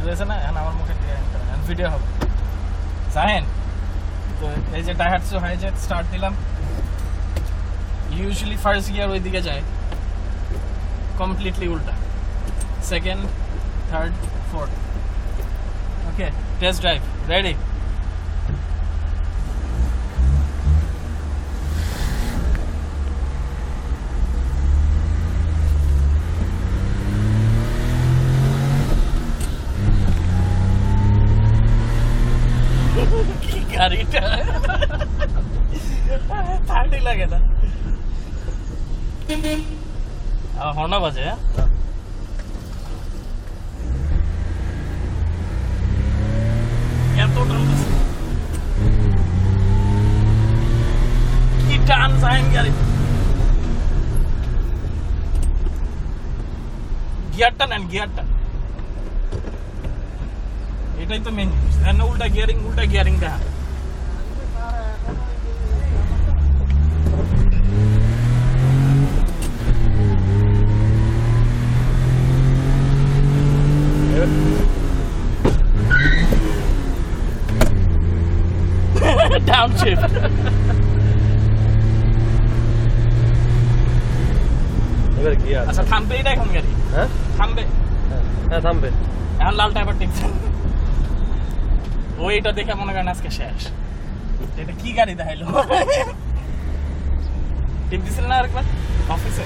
বুঝেছে না? এখন আমার মুখে ভিডিও হবে জানেন তো। এই যে ডাইহাটসু হাইজেট স্টার্ট দিলাম, ইউজুয়ালি ফার্স্ট গিয়ার ওইদিকে যায়, কমপ্লিটলি উল্টা, সেকেন্ড, থার্ড, ফোর্থ। ওকে, টেস্ট ড্রাইভ রেডি? কি গাড়িটা ঠান্ডি লাগে না, হর্ন বাজে। এত টানতেছে, কি টান যায় গাড়ি। গিয়ারটা নেন, গিয়ারটা, এটাই তো মেন জিনিস। উল্টা গিয়ারিং দেখা। Downshift. এবার কি আছে? আচ্ছা থামবে এটা এখন গাড়ি? হ্যাঁ থামবে, হ্যাঁ থামবে। এখন লালটা এবার টিপছে। ওইটা দেখে মনে করেন আজকে শেষ। এটা কি গাড়ি দেখাইলো? টিপ দিছিল না আরেকবার অফিসে?